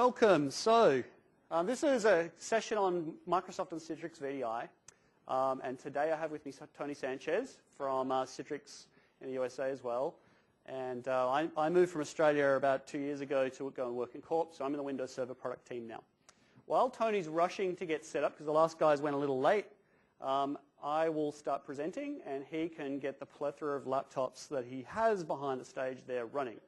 Welcome. So, this is a session on Microsoft and Citrix VDI, and today I have with me Tony Sanchez from Citrix in the USA as well. And I moved from Australia about 2 years ago to go and work in Corp, so I'm in the Windows Server product team now. While Tony's rushing to get set up, because the last guys went a little late, I will start presenting, and he can get the plethora of laptops that he has behind the stage there running.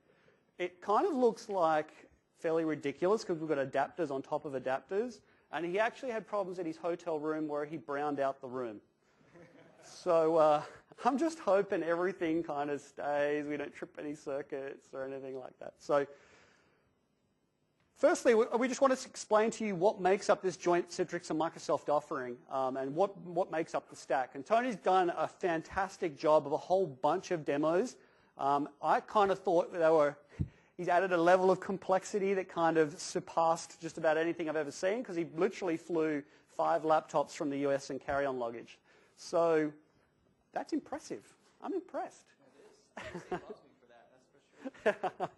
It kind of looks like fairly ridiculous because we've got adapters on top of adapters, and he actually had problems at his hotel room where he browned out the room. So I'm just hoping everything kind of stays, we don't trip any circuits or anything like that. So firstly, we just wanted to explain to you what makes up this joint Citrix and Microsoft offering, and what makes up the stack. And Tony's done a fantastic job of a whole bunch of demos. I kind of thought he's added a level of complexity that kind of surpassed just about anything I've ever seen, because he literally flew 5 laptops from the US and carry-on luggage. So that's impressive. I'm impressed. It is. He loves me for that, that's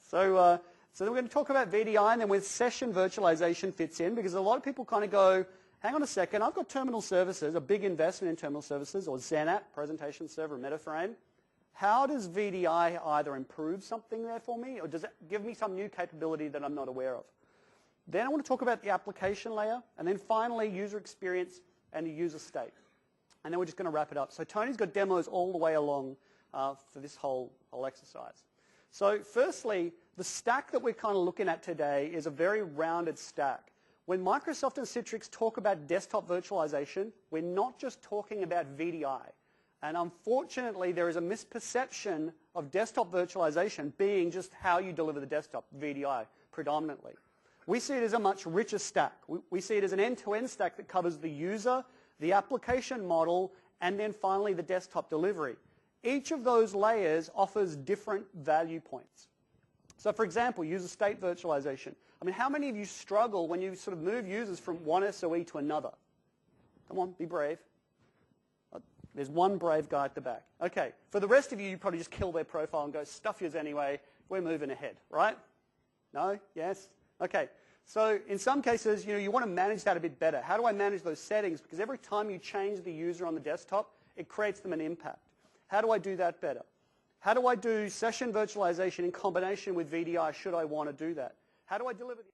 for sure. So then we're going to talk about VDI, and then where session virtualization fits in, because a lot of people kind of go, hang on a second, I've got terminal services, a big investment in terminal services, or XenApp, presentation server, MetaFrame. How does VDI either improve something there for me, or does it give me some new capability that I'm not aware of? Then I want to talk about the application layer, and then finally user experience and the user state. And then we're just going to wrap it up. So Tony's got demos all the way along for this whole exercise. So firstly, the stack that we're kind of looking at today is a very rounded stack. When Microsoft and Citrix talk about desktop virtualization, we're not just talking about VDI. And unfortunately, there is a misperception of desktop virtualization being just how you deliver the desktop, VDI, predominantly. We see it as a much richer stack. We see it as an end-to-end stack that covers the user, the application model, and then finally the desktop delivery. Each of those layers offers different value points. So for example, user state virtualization. I mean, how many of you struggle when you sort of move users from one SOE to another? Come on, be brave. There's one brave guy at the back. Okay, for the rest of you, you probably just kill their profile and go, stuff yours anyway, we're moving ahead, right? No? Yes? Okay, so in some cases, you want to manage that a bit better. How do I manage those settings? Because every time you change the user on the desktop, it creates them an impact. How do I do that better? How do I do session virtualization in combination with VDI should I want to do that? How do I deliver the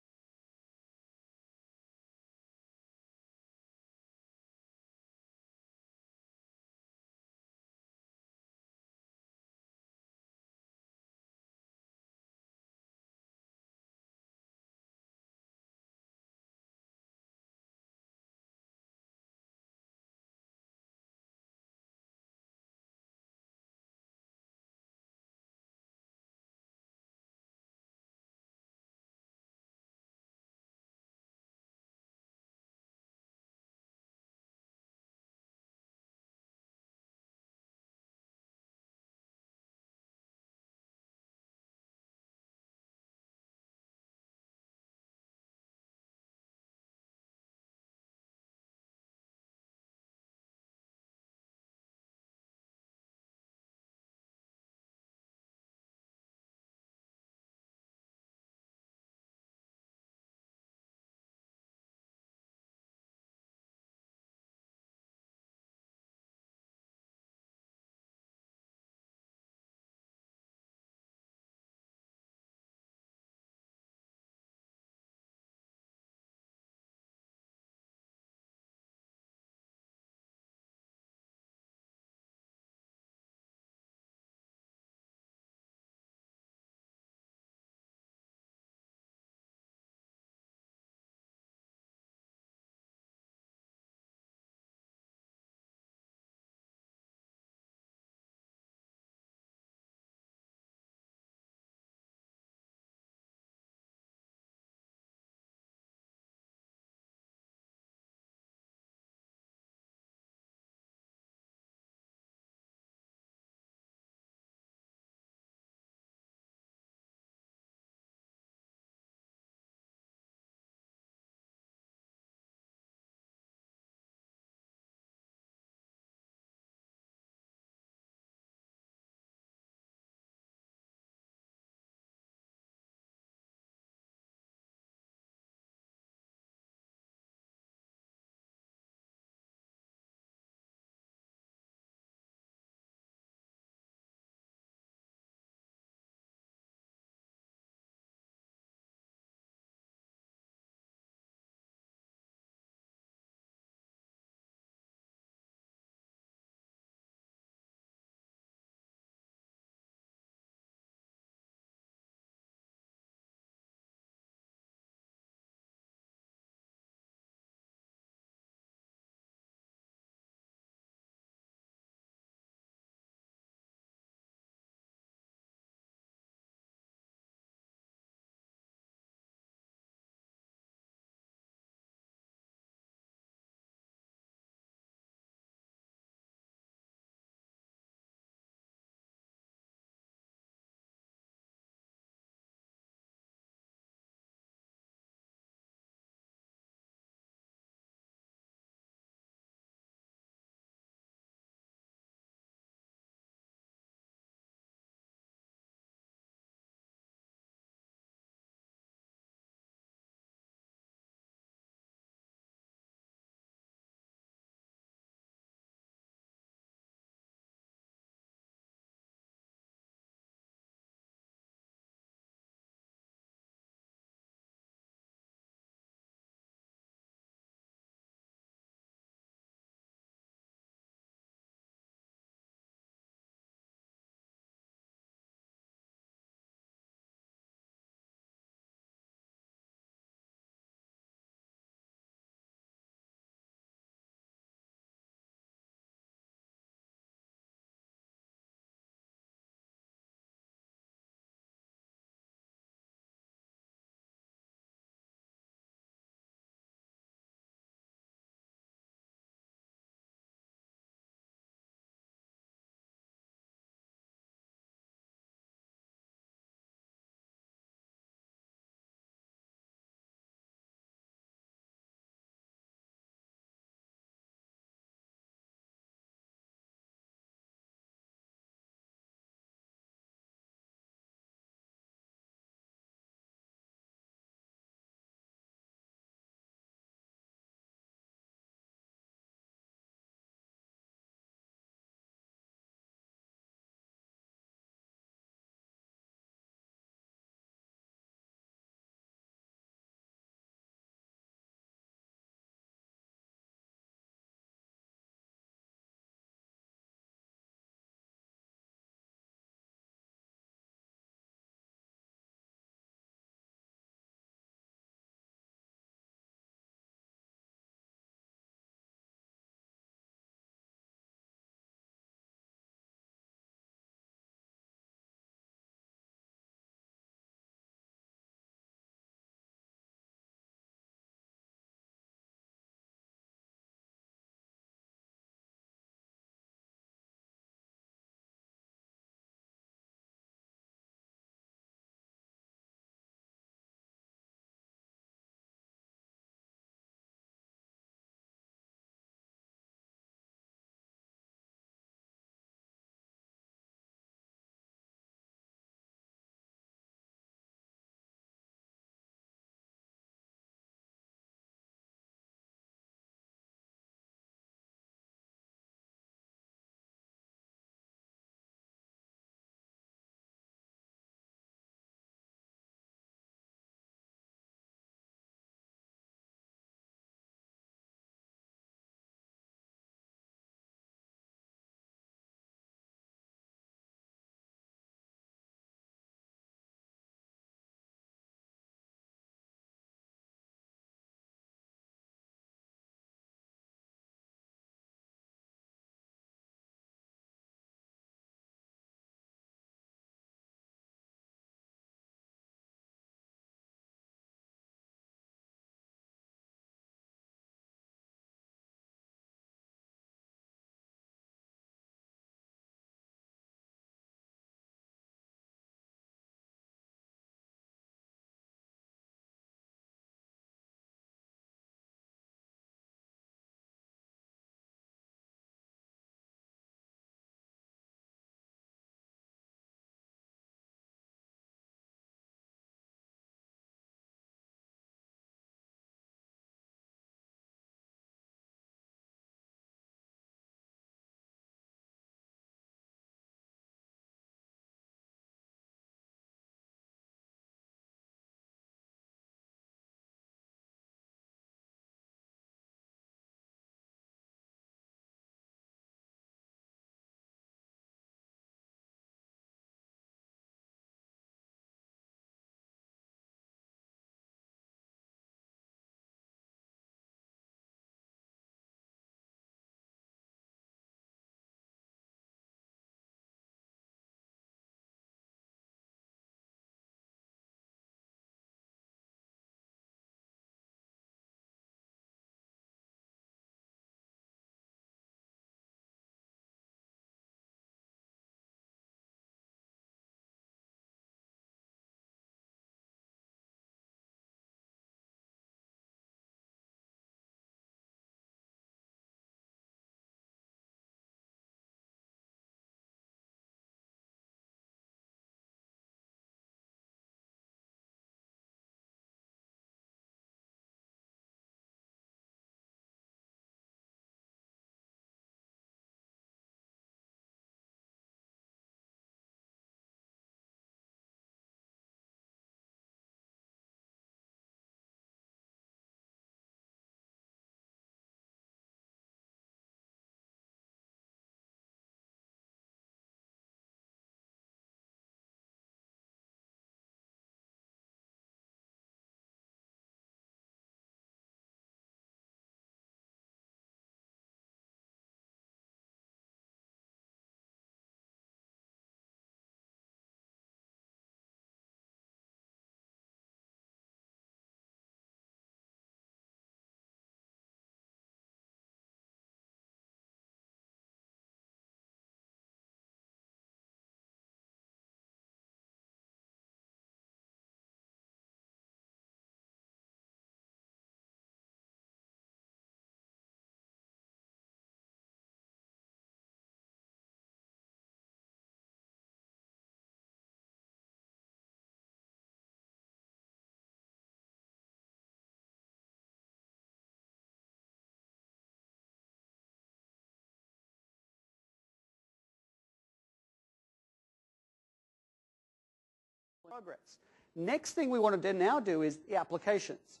progress. Next thing we want to now do is the applications.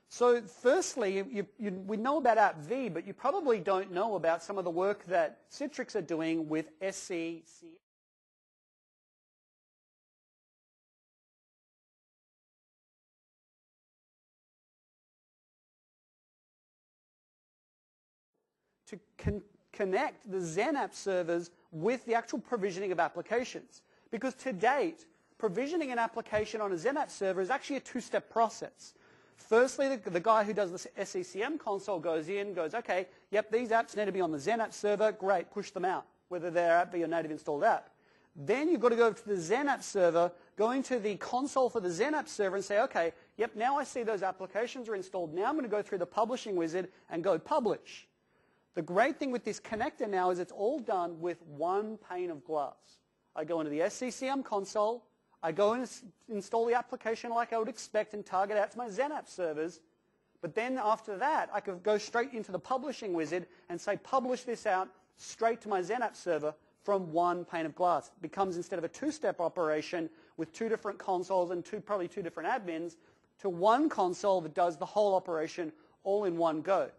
So firstly, we know about AppV, but you probably don't know about some of the work that Citrix are doing with SCCM. To connect the XenApp servers with the actual provisioning of applications. Because to date, provisioning an application on a XenApp server is actually a two-step process. Firstly, the guy who does the SCCM console goes in, goes, okay, yep, these apps need to be on the XenApp server, great, push them out, whether they're AppV or native installed app. Then you've got to go to the XenApp server, go into the console for the XenApp server and say, okay, yep, now I see those applications are installed. Now I'm going to go through the publishing wizard and go publish. The great thing with this connector now is it's all done with one pane of glass. I go into the SCCM console, I go and install the application like I would expect and target out to my XenApp servers, but then after that I could go straight into the publishing wizard and say publish this out straight to my XenApp server from one pane of glass. It becomes, instead of a two-step operation with two different consoles and probably two different admins, to one console that does the whole operation all in one go.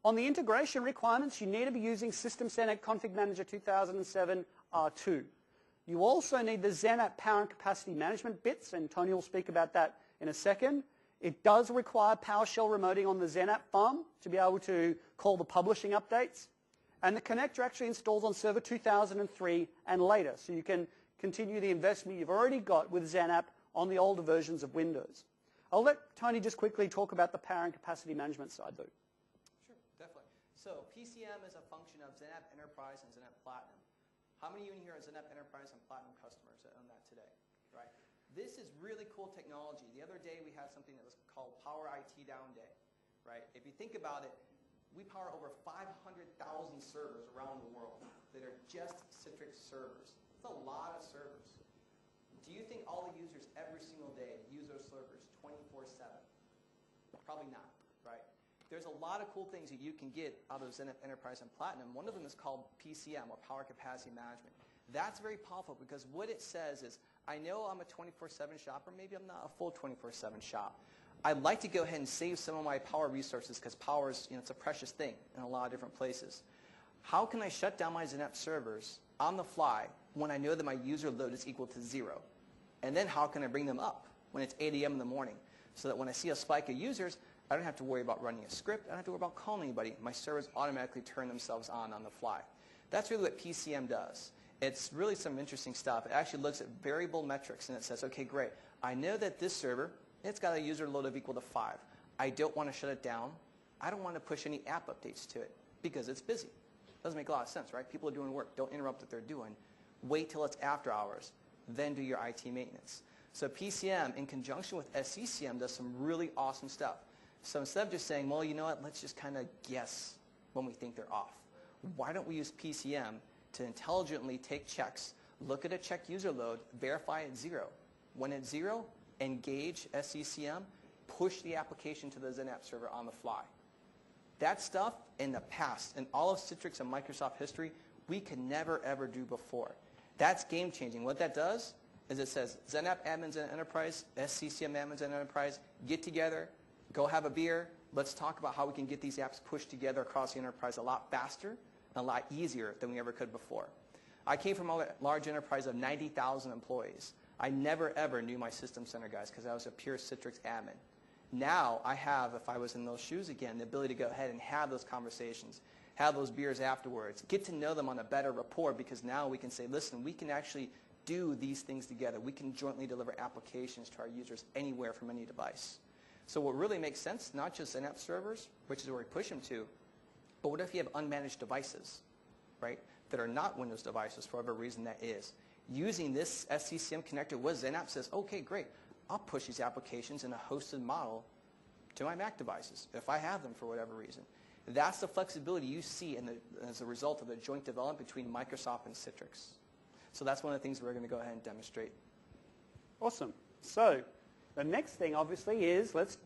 On the integration requirements, you need to be using System Center Config Manager 2007 R2. You also need the XenApp Power and Capacity Management bits, and Tony will speak about that in a second. It does require PowerShell remoting on the XenApp farm to be able to call the publishing updates. And the connector actually installs on Server 2003 and later, so you can continue the investment you've already got with XenApp on the older versions of Windows. I'll let Tony just quickly talk about the Power and Capacity Management side, though. Definitely. So PCM is a function of XenApp Enterprise and XenApp Platinum. How many of you in here are XenApp Enterprise and Platinum customers that own that today? Right? This is really cool technology. The other day we had something that was called Power IT Down Day. Right? If you think about it, we power over 500,000 servers around the world that are just Citrix servers. It's a lot of servers. Do you think all the users every single day use those servers 24/7? Probably not. Right? There's a lot of cool things that you can get out of XenApp Enterprise and Platinum. One of them is called PCM, or Power Capacity Management. That's very powerful because what it says is, I know I'm a 24/7 shop, or maybe I'm not a full 24/7 shop. I'd like to go ahead and save some of my power resources because power is, it's a precious thing in a lot of different places. How can I shut down my XenApp servers on the fly when I know that my user load is equal to 0? And then how can I bring them up when it's 8 a.m. in the morning so that when I see a spike of users, I don't have to worry about running a script. I don't have to worry about calling anybody. My servers automatically turn themselves on the fly. That's really what PCM does. It's really some interesting stuff. It actually looks at variable metrics, and it says, okay, great. I know that this server, it's got a user load of equal to 5. I don't want to shut it down. I don't want to push any app updates to it because it's busy. Doesn't make a lot of sense, right? People are doing work. Don't interrupt what they're doing. Wait till it's after hours. Then do your IT maintenance. So PCM, in conjunction with SCCM, does some really awesome stuff. So instead of just saying, well, you know what, let's just kind of guess when we think they're off. Why don't we use PCM to intelligently take checks, look at a check user load, verify it's 0. When it's 0, engage SCCM, push the application to the XenApp server on the fly. That stuff in the past, in all of Citrix and Microsoft history, we could never, ever do before. That's game changing. What that does is it says, XenApp admins and enterprise, SCCM admins and enterprise, get together, go have a beer. Let's talk about how we can get these apps pushed together across the enterprise a lot faster and a lot easier than we ever could before. I came from a large enterprise of 90,000 employees. I never, ever knew my System Center guys because I was a pure Citrix admin. Now I have, if I was in those shoes again, the ability to go ahead and have those conversations, have those beers afterwards, get to know them on a better rapport because now we can say, listen, we can actually do these things together. We can jointly deliver applications to our users anywhere from any device. So what really makes sense, not just XenApp servers, which is where we push them to, but what if you have unmanaged devices, right, that are not Windows devices for whatever reason that is. Using this SCCM connector with XenApp says, okay, great, I'll push these applications in a hosted model to my Mac devices if I have them for whatever reason. That's the flexibility you see as a result of the joint development between Microsoft and Citrix. So that's one of the things we're going to go ahead and demonstrate. Awesome. So the next thing, obviously, is let's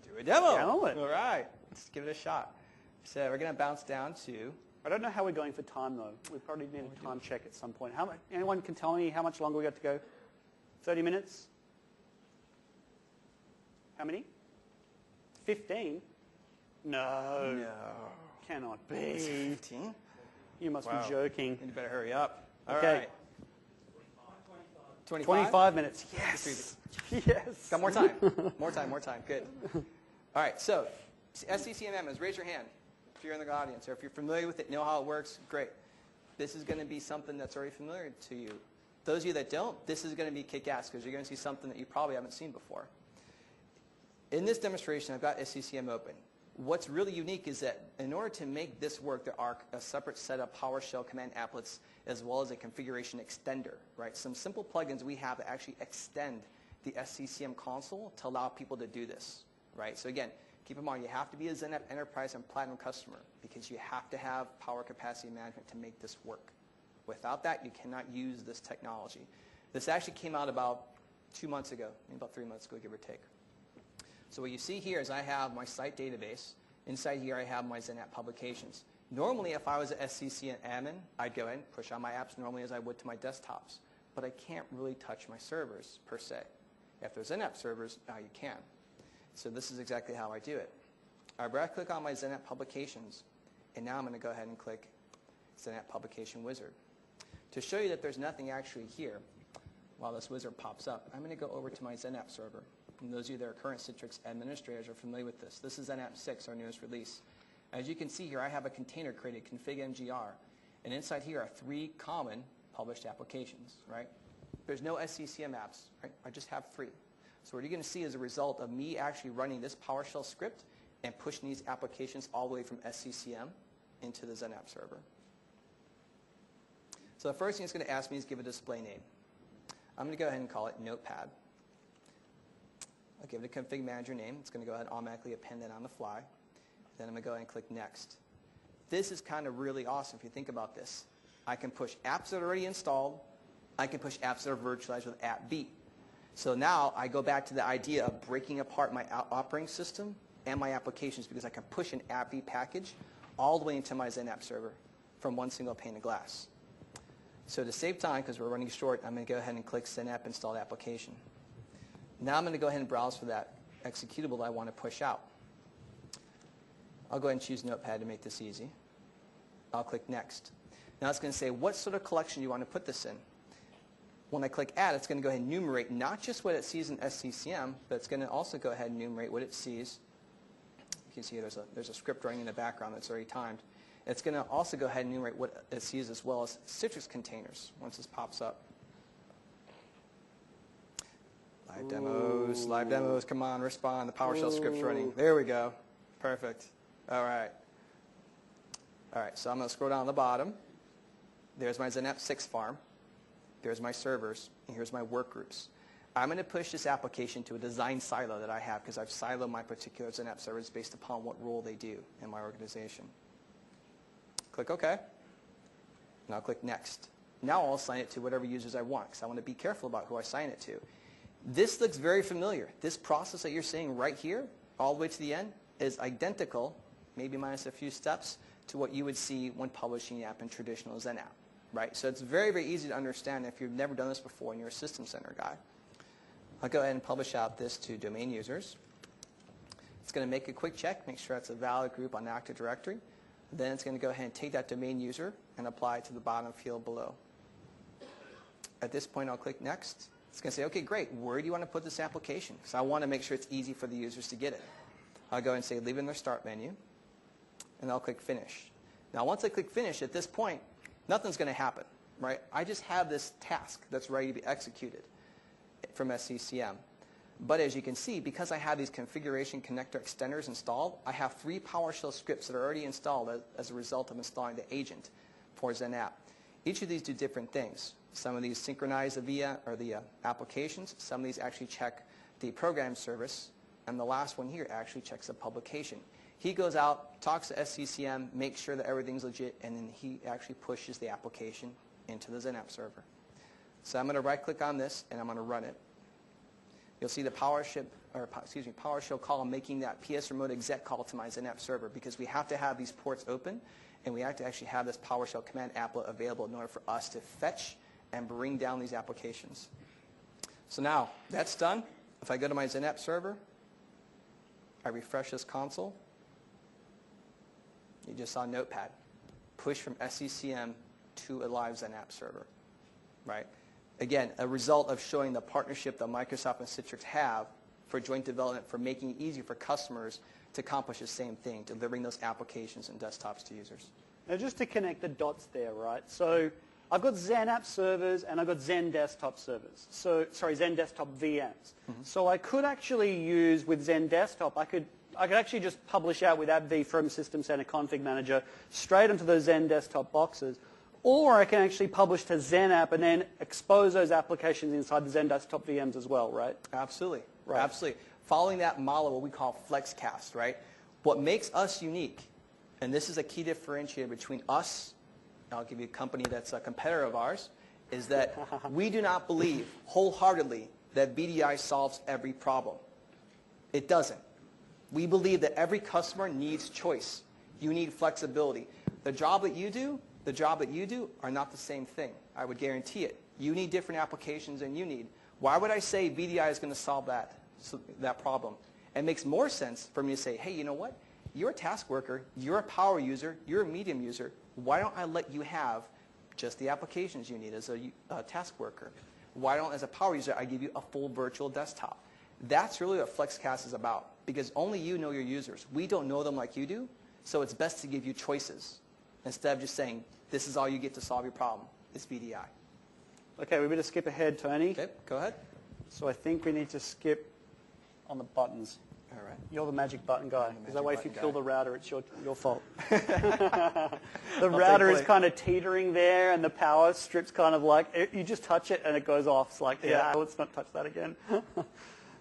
do a demo. Demo it. All right. Let's give it a shot. So we're going to bounce down to I don't know how we're going for time, though. We probably need a time check at some point. Anyone can tell me how much longer we got to go? 30 minutes? How many? 15? No. No. Cannot be. 15? You must be joking. You better hurry up. All Okay. right. 25 minutes. Yes. Yes. Got more time. More time. Good. All right. So, SCCM, raise your hand if you're in the audience, or if you're familiar with it, know how it works. Great. This is going to be something that's already familiar to you. Those of you that don't, this is going to be kick-ass because you're going to see something that you probably haven't seen before. In this demonstration, I've got SCCM open. What's really unique is that in order to make this work, there are a separate set of PowerShell command applets as well as a configuration extender, right? Some simple plugins we have that actually extend the SCCM console to allow people to do this, right? So again, keep in mind, you have to be a XenApp Enterprise and Platinum customer because you have to have power capacity management to make this work. Without that, you cannot use this technology. This actually came out about 2 months ago, maybe about 3 months ago, give or take. So what you see here is I have my site database. Inside here, I have my XenApp publications. Normally, if I was an SCCM admin, I'd go ahead and push out my apps normally as I would to my desktops. But I can't really touch my servers, per se. If there's XenApp servers, now you can. So this is exactly how I do it. I right-click on my XenApp publications, and now I'm going to go ahead and click XenApp Publication Wizard. To show you that there's nothing actually here, while this wizard pops up, I'm going to go over to my XenApp server. And those of you that are current Citrix administrators are familiar with this. This is XenApp 6, our newest release. As you can see here, I have a container created, config mgr, and inside here are 3 common published applications, right? There's no SCCM apps, right? I just have 3. So what you're going to see is a result of me actually running this PowerShell script and pushing these applications all the way from SCCM into the XenApp server. So the first thing it's going to ask me is give a display name. I'm going to go ahead and call it Notepad. I'll give it a config manager name. It's going to go ahead and automatically append that on the fly. Then I'm going to go ahead and click Next. This is kind of really awesome if you think about this. I can push apps that are already installed. I can push apps that are virtualized with app B. So now I go back to the idea of breaking apart my operating system and my applications because I can push an app B package all the way into my XenApp server from one single pane of glass. So to save time, because we're running short, I'm going to go ahead and click XenApp Installed Application. Now I'm going to go ahead and browse for that executable that I want to push out. I'll go ahead and choose Notepad to make this easy. I'll click Next. Now it's going to say, what sort of collection do you want to put this in? When I click Add, it's going to go ahead and enumerate not just what it sees in SCCM, but it's going to also go ahead and enumerate what it sees. You can see there's a script running in the background that's already timed. It's going to also go ahead and enumerate what it sees as well as Citrix containers once this pops up. Live demos, come on, respond. The PowerShell script's running. There we go. Perfect. All right. All right, so I'm going to scroll down to the bottom. There's my XenApp 6 farm. There's my servers, and here's my work groups. I'm going to push this application to a design silo that I have because I've siloed my particular XenApp servers based upon what role they do in my organization. Click OK. And I'll click Next. Now I'll assign it to whatever users I want because I want to be careful about who I assign it to. This looks very familiar. This process that you're seeing right here, all the way to the end, is identical, maybe minus a few steps, to what you would see when publishing the app in traditional XenApp. Right? So it's very, very easy to understand if you've never done this before and you're a System Center guy. I'll go ahead and publish out this to domain users. It's going to make a quick check, make sure it's a valid group on Active Directory. Then it's going to go ahead and take that domain user and apply it to the bottom field below. At this point, I'll click Next. It's going to say, okay, great. Where do you want to put this application? Because I want to make sure it's easy for the users to get it. I'll go ahead and say leave it in their Start menu. And I'll click Finish. Now, once I click Finish, at this point, nothing's going to happen, right? I just have this task that's ready to be executed from SCCM. But as you can see, because I have these configuration connector extenders installed, I have 3 PowerShell scripts that are already installed as a result of installing the agent for XenApp. Each of these do different things. Some of these synchronize the applications. Some of these actually check the program service. And the last one here actually checks the publication. He goes out, talks to SCCM, makes sure that everything's legit, and then he actually pushes the application into the XenApp server. So I'm going to right-click on this, and I'm going to run it. You'll see the PowerShell call making that PS remote exec call to my XenApp server, because we have to have these ports open, and we have to actually have this PowerShell command applet available in order for us to fetch and bring down these applications. So now that's done. If I go to my XenApp server, I refresh this console. You just saw Notepad push from SCCM to a live XenApp server, right? Again, a result of showing the partnership that Microsoft and Citrix have for joint development, for making it easy for customers to accomplish the same thing, delivering those applications and desktops to users. Now, just to connect the dots there, right? So I've got XenApp servers and I've got Xen desktop servers. So, sorry, Xen desktop VMs. So I could actually use, with Xen desktop, I could actually just publish out with AppV from System Center Config Manager straight into those Xen desktop boxes. Or I can actually publish to XenApp and then expose those applications inside the Xen desktop VMs as well, right? Absolutely. Right. Absolutely. Following that model, what we call FlexCast, right? What makes us unique, and this is a key differentiator between us, and I'll give you a company that's a competitor of ours, is that we do not believe wholeheartedly that VDI solves every problem. It doesn't. We believe that every customer needs choice. You need flexibility. The job that you do are not the same thing. I would guarantee it. You need different applications than you need. Why would I say VDI is going to solve that problem? It makes more sense for me to say, hey, you know what? You're a task worker. You're a power user. You're a medium user. Why don't I let you have just the applications you need as a task worker? Why don't, as a power user, I give you a full virtual desktop? That's really what FlexCast is about, because only you know your users. We don't know them like you do, so it's best to give you choices instead of just saying, this is all you get to solve your problem. It's VDI. Okay, we better skip ahead, Tony. Okay, go ahead. So I think we need to skip on the buttons. All right. You're the magic button guy. Because that way if you kill the router, it's your fault. The I'll router take is kind of teetering there, and the power strip's kind of like, you just touch it and it goes off. It's like, yeah, let's not touch that again.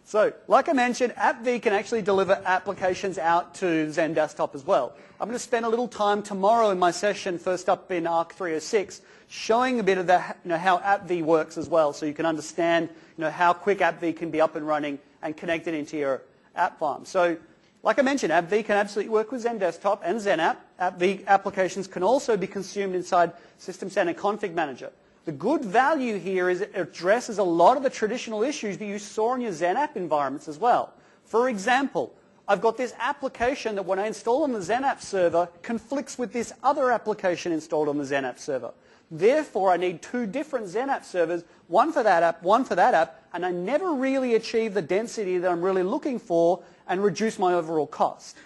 So, like I mentioned, AppV can actually deliver applications out to Xen Desktop as well. I'm going to spend a little time tomorrow in my session, first up in ARC 306, showing a bit of how AppV works as well, so you can understand how quick AppV can be up and running and connected into your app farm. So, like I mentioned, AppV can absolutely work with Xen Desktop and XenApp. AppV applications can also be consumed inside System Center Config Manager. The good value here is it addresses a lot of the traditional issues that you saw in your XenApp environments as well. For example, I've got this application that when I install on the XenApp server conflicts with this other application installed on the XenApp server. Therefore, I need two different XenApp servers, one for that app, one for that app, and I never really achieve the density that I'm really looking for and reduce my overall cost.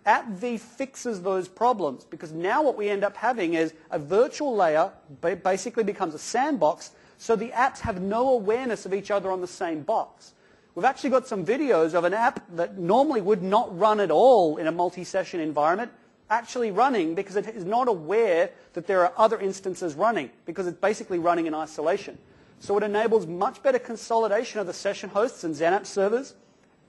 AppV fixes those problems, because now what we end up having is a virtual layer basically becomes a sandbox, so the apps have no awareness of each other on the same box. We've actually got some videos of an app that normally would not run at all in a multi-session environment actually running because it is not aware that there are other instances running, because it's basically running in isolation. So it enables much better consolidation of the session hosts and XenApp servers,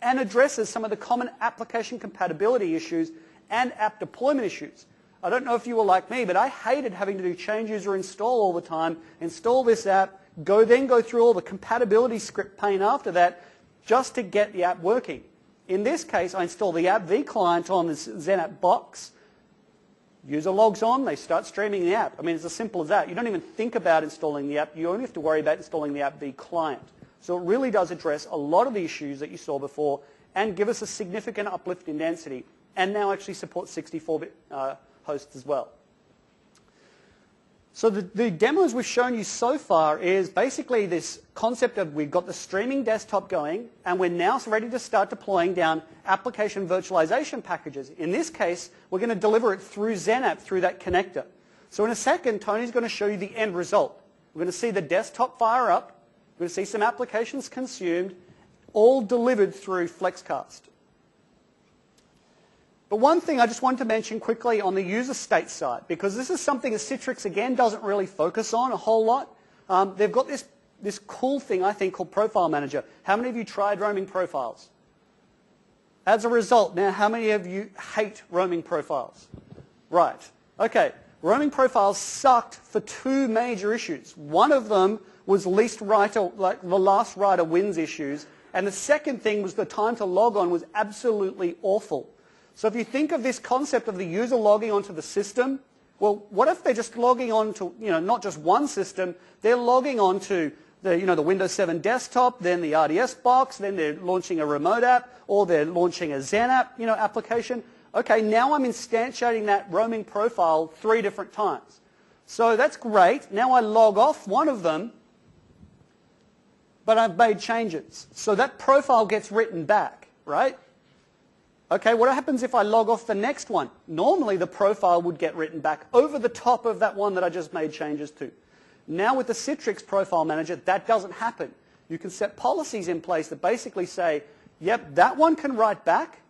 and addresses some of the common application compatibility issues and app deployment issues. I don't know if you were like me, but I hated having to do change user install all the time, install this app, then go through all the compatibility script pain after that just to get the app working. In this case, I install the AppV client on this XenApp box. User logs on, they start streaming the app. I mean, it's as simple as that. You don't even think about installing the app. You only have to worry about installing the AppV client. So it really does address a lot of the issues that you saw before and give us a significant uplift in density, and now actually supports 64-bit hosts as well. So the demos we've shown you so far is basically this concept of we've got the streaming desktop going, and we're now ready to start deploying down application virtualization packages. In this case, we're going to deliver it through XenApp, through that connector. So in a second, Tony's going to show you the end result. We're going to see the desktop fire up. We're going to see some applications consumed, all delivered through FlexCast. But one thing I just wanted to mention quickly on the user state side, because this is something that Citrix, again, doesn't really focus on a whole lot. They've got this cool thing, I think, called Profile Manager. How many of you tried roaming profiles? As a result, now, how many of you hate roaming profiles? Right. Okay. Roaming profiles sucked for two major issues. One of them was least writer, like the last writer wins issues, And the second thing was the time to log on was absolutely awful. So if you think of this concept of the user logging onto the system, well, what if they're just logging on to, not just one system, they're logging on to the Windows 7 desktop, then the RDS box, then they're launching a remote app, or they're launching a Zen app, application. Okay, now I'm instantiating that roaming profile 3 different times. So that's great. Now I log off one of them, but I've made changes. So that profile gets written back, right? Okay, what happens if I log off the next one? Normally the profile would get written back over the top of that one that I just made changes to. Now with the Citrix Profile Manager, that doesn't happen. You can set policies in place that basically say, yep, that one can write back,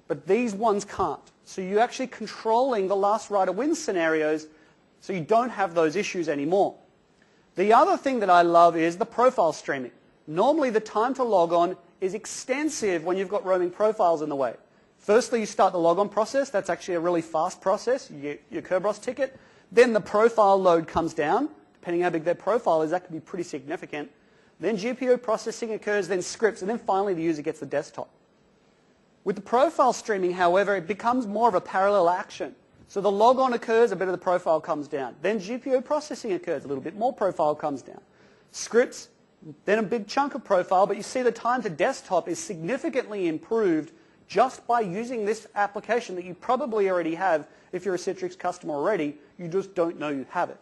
but these ones can't. So you're actually controlling the last writer wins scenarios, so you don't have those issues anymore. The other thing that I love is the profile streaming. Normally the time to log on is extensive when you've got roaming profiles in the way. Firstly, you start the logon process. That's actually a really fast process. You get your Kerberos ticket. Then the profile load comes down. Depending how big their profile is, that can be pretty significant. Then GPU processing occurs, then scripts, and then finally the user gets the desktop. With the profile streaming, however, it becomes more of a parallel action. So the logon occurs, a bit of the profile comes down. Then GPU processing occurs, a little bit more profile comes down. Scripts, then a big chunk of profile, but you see the time to desktop is significantly improved just by using this application that you probably already have if you're a Citrix customer already. You just don't know you have it.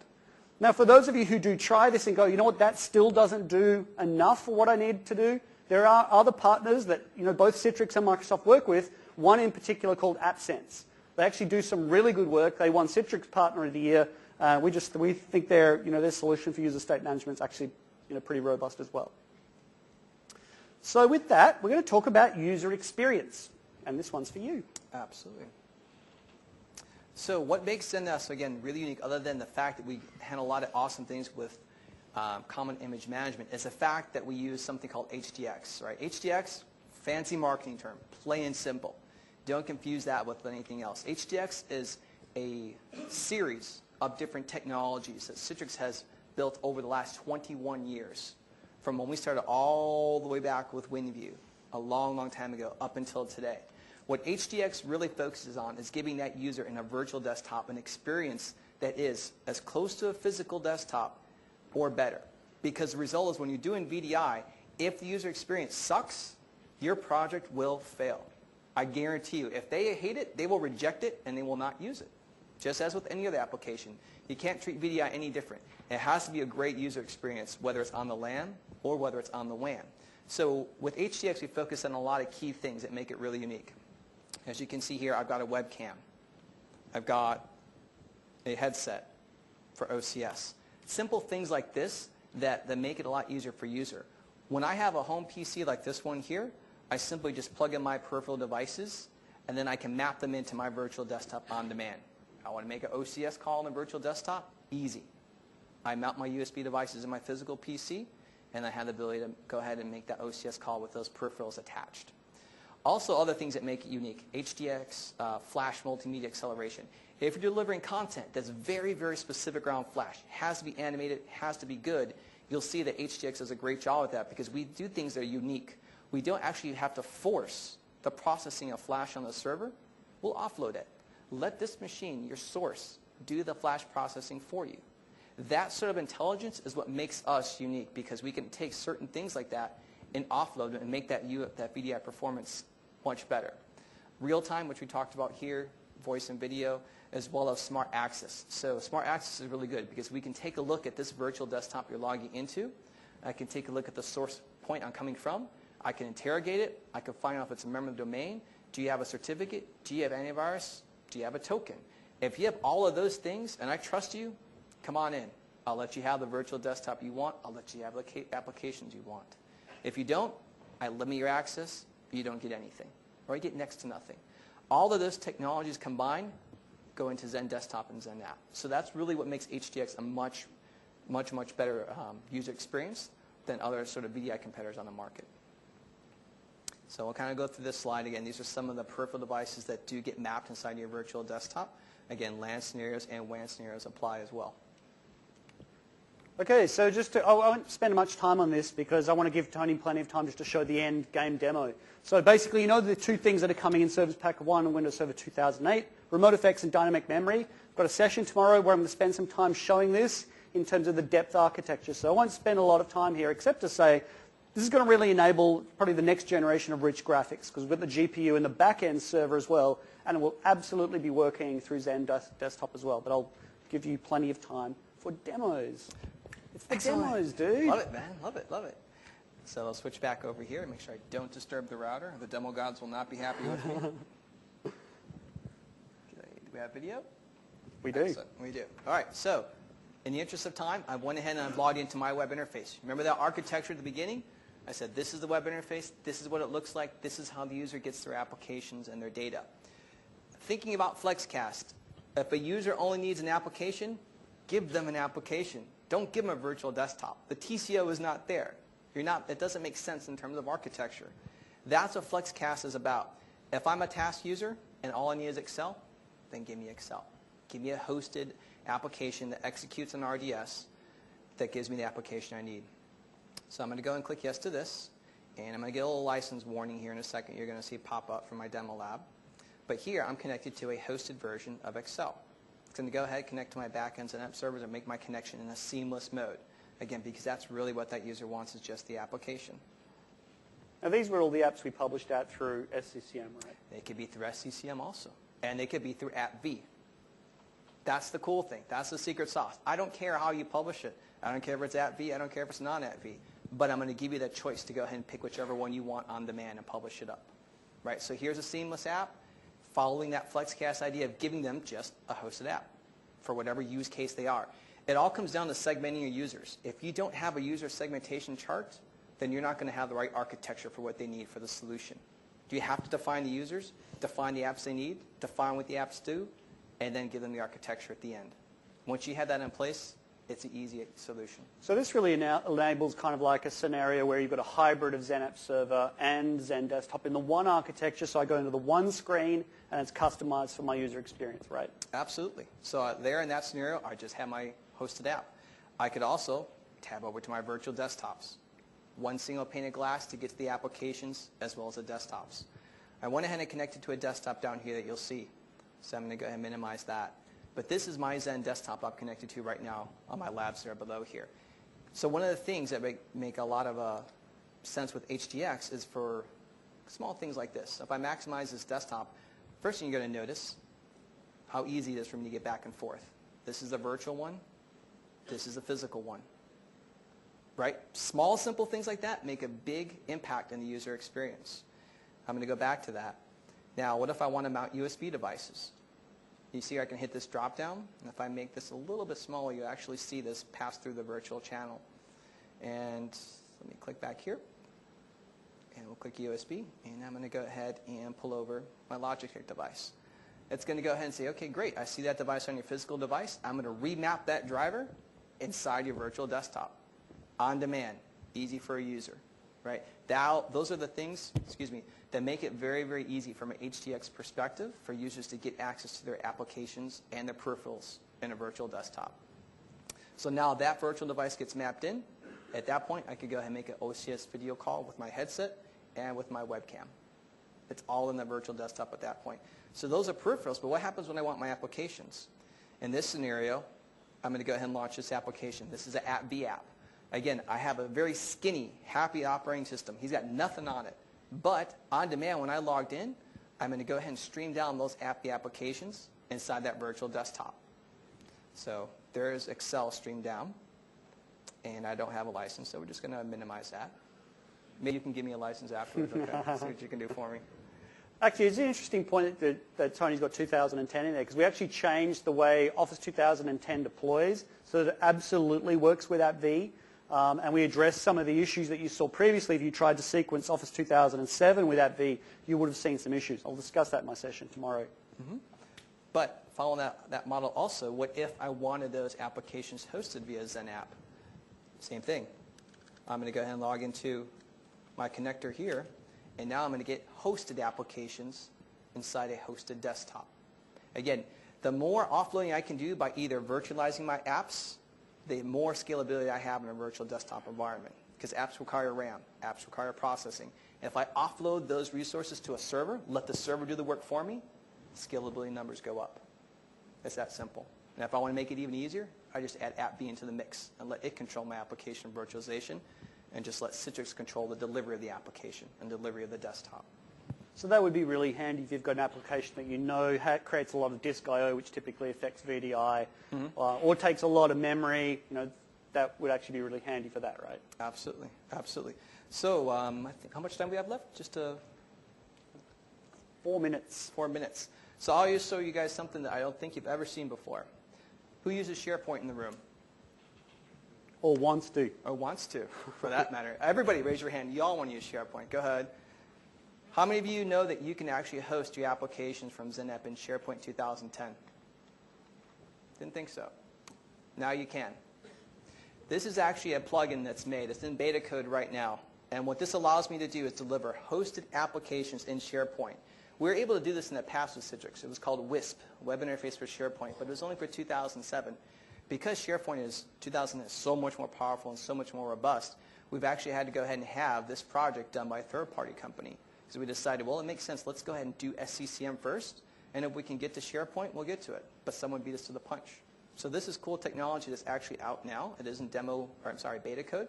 Now, for those of you who do try this and go, you know what, that still doesn't do enough for what I need to do, there are other partners that both Citrix and Microsoft work with, one in particular called AppSense. They actually do some really good work. They won Citrix Partner of the Year. We think their solution for user state management is actually pretty robust as well. So with that, we're going to talk about user experience. And this one's for you. Absolutely. So what makes ZenDesk, again, really unique, other than the fact that we handle a lot of awesome things with common image management, is the fact that we use something called HDX. Right? HDX, fancy marketing term, plain and simple. Don't confuse that with anything else. HDX is a series of different technologies that Citrix has built over the last 21 years, from when we started all the way back with WinView, a long, long time ago, up until today. What HDX really focuses on is giving that user in a virtual desktop an experience that is as close to a physical desktop or better. Because the result is when you're doing VDI, if the user experience sucks, your project will fail. I guarantee you, if they hate it, they will reject it and they will not use it. Just as with any other application. You can't treat VDI any different. It has to be a great user experience, whether it's on the LAN or whether it's on the WAN. So with HDX, we focus on a lot of key things that make it really unique. As you can see here, I've got a webcam. I've got a headset for OCS. Simple things like this that make it a lot easier for user. When I have a home PC like this one here, I simply just plug in my peripheral devices, and then I can map them into my virtual desktop on demand. I want to make an OCS call on a virtual desktop? Easy. I mount my USB devices in my physical PC, and I have the ability to go ahead and make that OCS call with those peripherals attached. Also, other things that make it unique, HDX, Flash Multimedia Acceleration. If you're delivering content that's very, very specific around Flash, has to be animated, has to be good, you'll see that HDX does a great job with that because we do things that are unique. We don't actually have to force the processing of Flash on the server. We'll offload it. Let this machine, your source, do the Flash processing for you. That sort of intelligence is what makes us unique because we can take certain things like that and offload it and make that VDI performance much better. Real time, which we talked about here, voice and video, as well as smart access. So smart access is really good because we can take a look at this virtual desktop you're logging into. I can take a look at the source point I'm coming from. I can interrogate it. I can find out if it's a member of the domain. Do you have a certificate? Do you have antivirus? Do you have a token? If you have all of those things, and I trust you, come on in. I'll let you have the virtual desktop you want. I'll let you have the applications you want. If you don't, I limit your access. You don't get anything, or you get next to nothing. All of those technologies combined go into Zen Desktop and Zen App. So that's really what makes HDX a much, much, much better user experience than other sort of VDI competitors on the market. So we'll kind of go through this slide again. These are some of the peripheral devices that do get mapped inside your virtual desktop. Again, LAN scenarios and WAN scenarios apply as well. Okay, so I won't spend much time on this because I want to give Tony plenty of time just to show the end game demo. So basically, you know the two things that are coming in Service Pack 1 and Windows Server 2008, remote effects and dynamic memory. I've got a session tomorrow where I'm going to spend some time showing this in terms of the depth architecture. So I won't spend a lot of time here except to say this is going to really enable probably the next generation of rich graphics because we've got the GPU and the back-end server as well, and it will absolutely be working through Zen Desktop as well. But I'll give you plenty of time for demos. It's the demos, dude. Love it, man. Love it, love it. So I'll switch back over here and make sure I don't disturb the router. The demo gods will not be happy with me. Do we have video? We do. Excellent. We do. All right, so in the interest of time, I went ahead and I've logged into my web interface. Remember that architecture at the beginning? I said, this is the web interface. This is what it looks like. This is how the user gets their applications and their data. Thinking about FlexCast, if a user only needs an application, give them an application. Don't give them a virtual desktop. The TCO is not there. It doesn't make sense in terms of architecture. That's what FlexCast is about. If I'm a task user and all I need is Excel, then give me Excel. Give me a hosted application that executes an RDS that gives me the application I need. So I'm going to go and click yes to this, and I'm going to get a little license warning here in a second. You're going to see pop up from my demo lab. But here I'm connected to a hosted version of Excel. It's going to go ahead, connect to my backends and app servers, and make my connection in a seamless mode. Again, because that's really what that user wants is just the application. Now these were all the apps we published out through SCCM, right? They could be through SCCM also. And they could be through AppV. That's the cool thing. That's the secret sauce. I don't care how you publish it. I don't care if it's AppV. I don't care if it's non-AppV. But I'm going to give you that choice to go ahead and pick whichever one you want on demand and publish it up. Right? So here's a seamless app following that FlexCast idea of giving them just a hosted app for whatever use case they are. It all comes down to segmenting your users. If you don't have a user segmentation chart, then you're not going to have the right architecture for what they need for the solution. Do you have to define the users, define the apps they need, define what the apps do, and then give them the architecture at the end? Once you have that in place, it's an easy solution. So this really enables kind of like a scenario where you've got a hybrid of Zen App Server and Zen Desktop in the one architecture, so I go into the one screen and it's customized for my user experience, right? Absolutely. So there in that scenario, I just have my hosted app. I could also tab over to my virtual desktops. One single pane of glass to get to the applications as well as the desktops. I went ahead and connected to a desktop down here that you'll see. So I'm going to go ahead and minimize that. But this is my Zen desktop I'm connected to right now on my labs there below here. So one of the things that make a lot of sense with HDX is for small things like this. If I maximize this desktop, first thing you're going to notice how easy it is for me to get back and forth. This is the virtual one. This is the physical one. Right? Small, simple things like that make a big impact in the user experience. I'm going to go back to that. Now, what if I want to mount USB devices? You see I can hit this drop down, and if I make this a little bit smaller, you actually see this pass through the virtual channel. And let me click back here, and we'll click USB, and I'm going to go ahead and pull over my Logitech device. It's going to go ahead and say, okay, great, I see that device on your physical device. I'm going to remap that driver inside your virtual desktop. On demand, easy for a user. Right? Those are the things, that make it very, very easy from an HDX perspective for users to get access to their applications and their peripherals in a virtual desktop. So now that virtual device gets mapped in. At that point, I could go ahead and make an OCS video call with my headset and with my webcam. It's all in the virtual desktop at that point. So those are peripherals, but what happens when I want my applications? In this scenario, I'm going to go ahead and launch this application. This is an AppV app. Again, I have a very skinny, happy operating system. He's got nothing on it. But on demand, when I logged in, I'm going to go ahead and stream down those AppV applications inside that virtual desktop. So there's Excel streamed down. And I don't have a license, so we're just going to minimize that. Maybe you can give me a license afterwards. Okay, see what you can do for me. Actually, it's an interesting point that Tony's got 2010 in there, because we actually changed the way Office 2010 deploys so that it absolutely works with AppV. And we addressed some of the issues that you saw previously. If you tried to sequence Office 2007 with AppV, you would have seen some issues. I'll discuss that in my session tomorrow. Mm-hmm. But following that model also, what if I wanted those applications hosted via Zen app? Same thing. I'm going to go ahead and log into my connector here, and now I'm going to get hosted applications inside a hosted desktop. Again, the more offloading I can do by either virtualizing my apps the more scalability I have in a virtual desktop environment. Because apps require RAM, apps require processing. And if I offload those resources to a server, let the server do the work for me, scalability numbers go up. It's that simple. And if I want to make it even easier, I just add app B into the mix and let it control my application virtualization and just let Citrix control the delivery of the application and delivery of the desktop. So that would be really handy if you've got an application that you know creates a lot of disk I/O, which typically affects VDI, or takes a lot of memory. That would actually be really handy for that, right? Absolutely, absolutely. So I think how much time do we have left? Just 4 minutes. 4 minutes. So I'll just show you guys something that I don't think you've ever seen before. Who uses SharePoint in the room? Or wants to. Or wants to, for that matter. Everybody raise your hand. You all want to use SharePoint. Go ahead. How many of you know that you can actually host your applications from XenApp in SharePoint 2010? Didn't think so. Now you can. This is actually a plugin that's made. It's in beta code right now. And what this allows me to do is deliver hosted applications in SharePoint. We were able to do this in the past with Citrix. It was called WISP, Web Interface for SharePoint, but it was only for 2007. Because SharePoint is 2000 is so much more powerful and so much more robust, we've actually had to go ahead and have this project done by a third-party company. So we decided, well, it makes sense. Let's go ahead and do SCCM first, and if we can get to SharePoint, we'll get to it. But someone beat us to the punch. So this is cool technology that's actually out now. It is in beta code.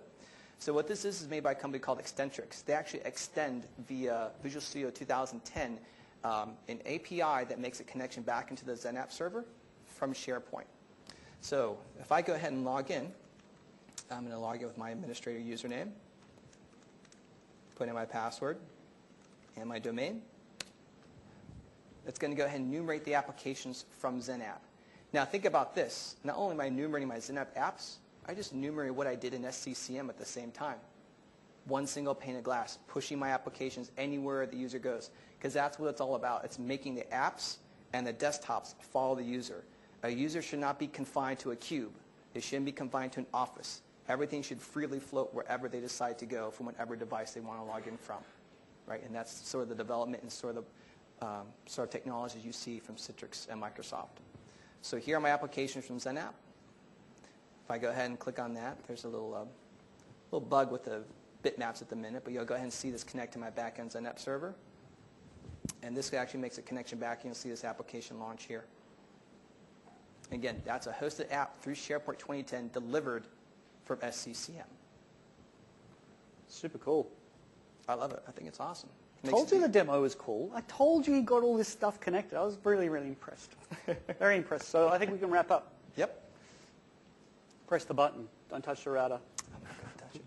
So what this is made by a company called Extentrix. They actually extend via Visual Studio 2010 an API that makes a connection back into the XenApp server from SharePoint. So if I go ahead and log in, I'm going to log in with my administrator username, put in my password and my domain. It's going to go ahead and enumerate the applications from XenApp. Now think about this. Not only am I enumerating my XenApp apps, I just enumerated what I did in SCCM at the same time. One single pane of glass, pushing my applications anywhere the user goes. Because that's what it's all about. It's making the apps and the desktops follow the user. A user should not be confined to a cube. They shouldn't be confined to an office. Everything should freely float wherever they decide to go from whatever device they want to log in from. Right? And that's sort of the development and sort of technologies you see from Citrix and Microsoft. So here are my applications from XenApp. If I go ahead and click on that, there's a little bug with the bitmaps at the minute, but you'll go ahead and see this connect to my backend XenApp server. And this actually makes a connection back. You'll see this application launch here. Again, that's a hosted app through SharePoint 2010 delivered from SCCM. Super cool. I love it. I think it's awesome. I told you the demo was cool. I told you got all this stuff connected. I was really, really impressed. Very impressed. So I think we can wrap up. Yep. Press the button. Don't touch the router. I'm not going to touch it.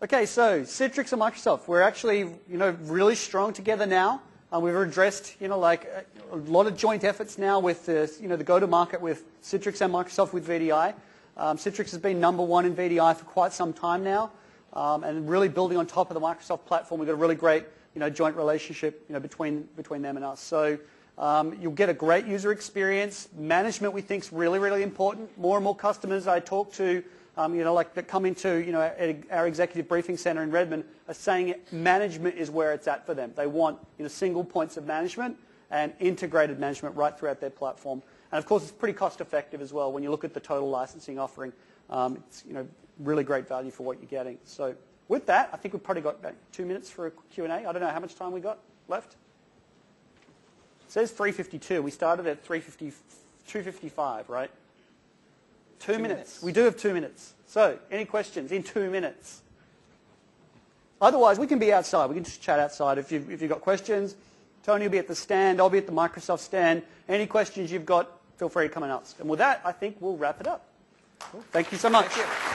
Okay, so Citrix and Microsoft, we're actually, really strong together now. We've addressed, a lot of joint efforts now with the go-to-market with Citrix and Microsoft with VDI. Citrix has been #1 in VDI for quite some time now, and really building on top of the Microsoft platform. We've got a really great, joint relationship, between them and us. So you'll get a great user experience. Management, we think, is really, really important. More and more customers I talk to, that come into, our executive briefing center in Redmond are saying management is where it's at for them. They want, single points of management and integrated management right throughout their platform. And of course, it's pretty cost effective as well. When you look at the total licensing offering, it's, really great value for what you're getting. So with that, I think we've probably got about 2 minutes for a Q&A. I don't know how much time we got left. It says 3:52. We started at 2:55, right? 2 minutes. We do have 2 minutes. So, any questions in 2 minutes? Otherwise, we can be outside. We can just chat outside. If you've got questions, Tony will be at the stand. I'll be at the Microsoft stand. Any questions you've got, feel free to come and ask. And with that, I think we'll wrap it up. Cool. Thank you so much. Thank you.